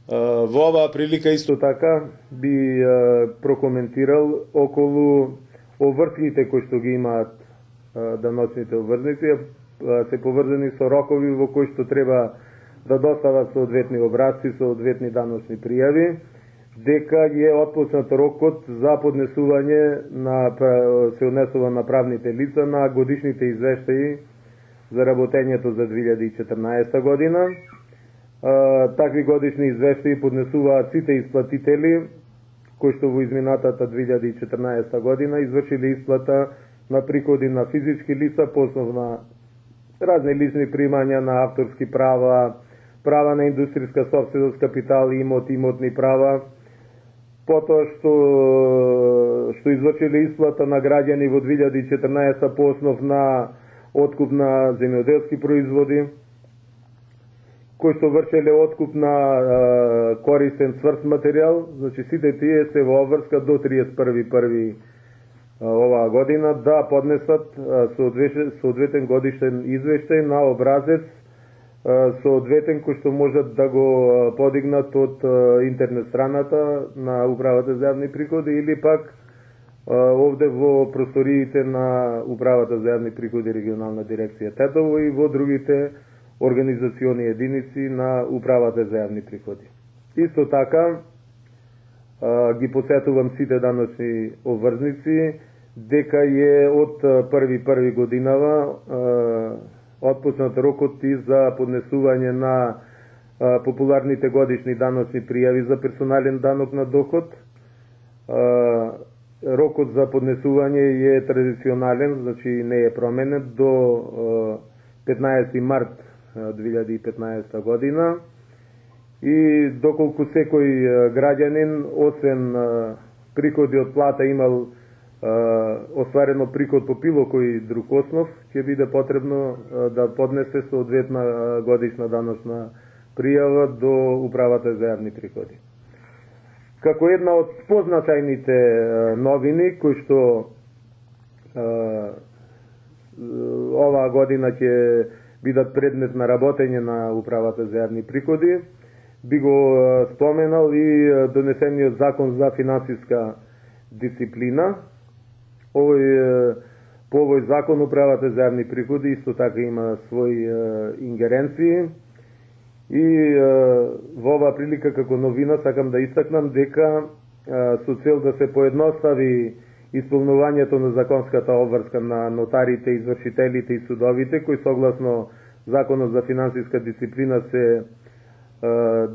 Во оваа прилика исто така би прокоментирал околу обврските кои што ги имаат даночните обврзници, се поврзани со рокови во кои што треба да достават соодветни образци, соодветни даночни пријави, дека е отпуснат рокот за поднесување се однесува на правните лица на годишните извештаи за работењето за 2014 година. Такви годишни извештаи поднесуваат сите исплатители кои што во изминатата 2014 година извршиле исплата на приходи на физички лица по основ на разни лични примања на авторски права, права на индустријска собственост, капитал, имотни права, потоа што извршиле исплата на граѓани во 2014 по основ на откуп на земјоделски производи, кои што вршеле откуп на користен цврст материјал, значи сите тие се во обврска до 31.1. оваа година да поднесат соодветен годишен извештај на образец соодветен кој што можат да го подигнат од интернет страната на Управата за јавни приходи или пак овде во просториите на Управата за јавни приходи регионална дирекција Тетово и во другите организациони единици на Управата за јавни приходи. Исто така ги посетувам сите даночни обврзници дека е од 1.1. годинава отпуснат рокот и за поднесување на популарните годишни даночни пријави за персонален данок на доход. Рокот за поднесување е традиционален, значи не е променет до 15 март 2015 година и доколку секој граѓанин освен приходи од плата имал остварено приход по било кој друг основ, ќе биде потребно да поднесе соодветна годишна даночна пријава до Управата за јавни приходи. Како една од позначајните новини кои што оваа година ќе бидат предмет на работење на Управата за јавни приходи, би го споменал и донесениот закон за финансиска дисциплина. По овој закон Управата за јавни приходи исто така има своји ингеренции и во оваа прилика како новина сакам да истакнам дека со цел да се поедностави исполнувањето на законската обврска на нотарите, извршителите и судовите кои согласно Законот за финансиска дисциплина се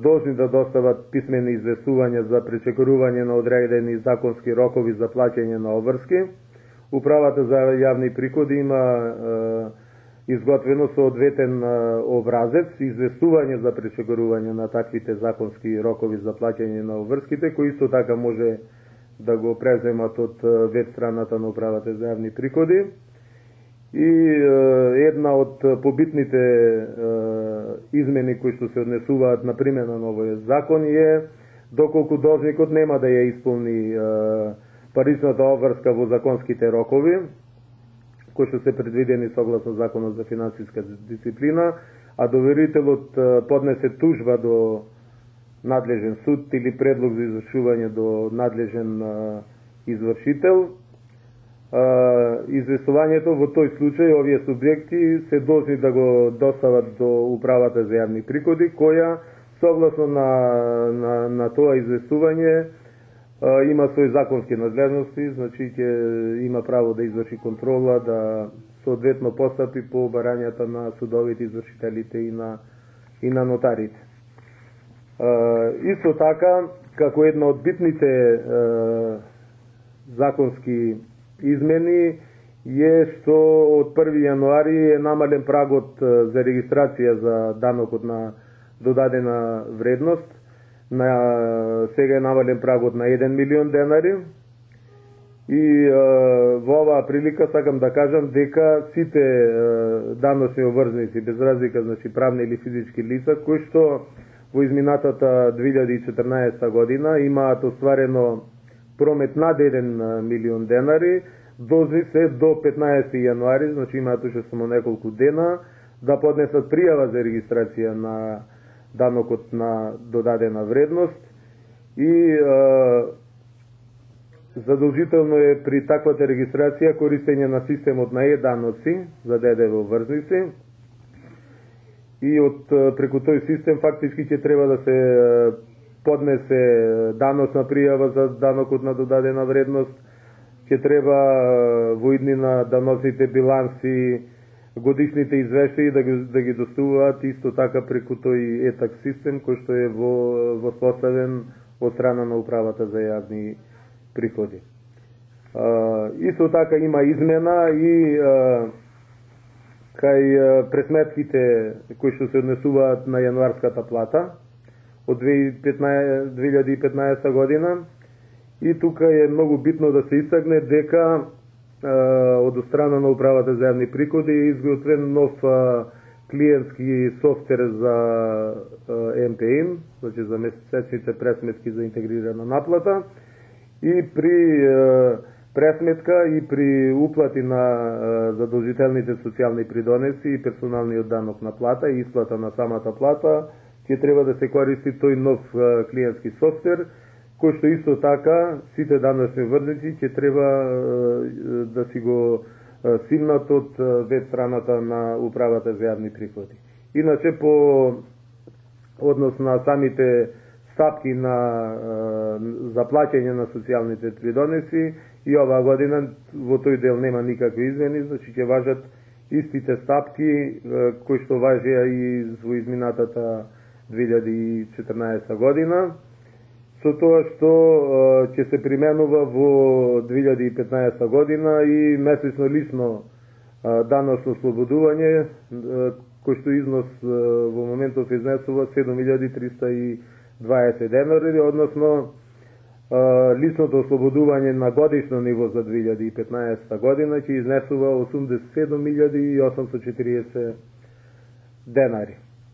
должни да достават писмени известувања за пречекорување на одредени законски рокови за плаќање на обврски. Управата за јавни приходи има изготвено соодветен образец, известување за пречекорување на таквите законски рокови за плаќање на обврските, кои исто така може да го преземат од веб страната на Управата за јавни приходи. И една од побитните измени кои што се однесуваат на примена на овој закон е доколку должникот нема да ја исполни паричната обврска во законските рокови, кои што се предвидени согласно Законот за финансиска дисциплина, а доверителот поднесе тужба до надлежен суд или предлог за извршување до надлежен извршител, известувањето во тој случај овие субјекти се должни да го достават до Управата за јавни приходи, која согласно на тоа известување има своји законски надлежности, значи ќе има право да изврши контрола, да соодветно постапи по барањата на судовите, извршителите и на нотарите. Исто така, како една од битните законски измени е што од 1. јануари е намален прагот за регистрација за данокот на додадена вредност. Сега е намален прагот на 1 милион денари. И во оваа прилика сакам да кажам дека сите даночни обврзници, без разлика, значи правни или физички лица, кои што во изминатата 2014 година имаат остварено промет над 1 милион денари, должни се до 15 јануари, значи имаат уште само неколку дена, да поднесат пријава за регистрација на данокот на додадена вредност и задолжително е при таквата регистрација користење на системот на е-даноци за ДДВ обврзници и преку тој систем фактички ќе треба да се поднесе даносна пријава за данокот на додадена вредност, ќе треба во иднина да носите биланси, годишните извештаи да ги достуваат исто така преку тој етак систем кој што е воспоставен од страна на управата за јавни приходи. Исто така има измена и кај пресметките кои што се однесуваат на јануарската плата од 2015 година и тука е многу битно да се истакне дека од страна на управата за јавни приходи е изготвен нов клиентски софтвер за МПИ, значи за месечните пресметки за интегрирана наплата и при пресметка и при уплати на задолжителните социјални придонеси и персоналниот данок на плата и исплата на самата плата ќе треба да се користи тој нов клиентски софтвер, кој што исто така сите даночни врзници ќе треба да си го симнат од веб страната на управата за јавни приходи. Иначе по однос на самите стапки за плаќање на социјалните придонеси и оваа година во тој дел нема никакви измени, значи ќе важат истите стапки кои што важеа и во изминатата 2014 година, со тоа што ќе се применува во 2015 година и месечно лично даносно слободување, кој што износ во моментов изнесува 7320 денари, односно личното ослободување на годишно ниво за 2015 година ќе изнесува 87.840 денари.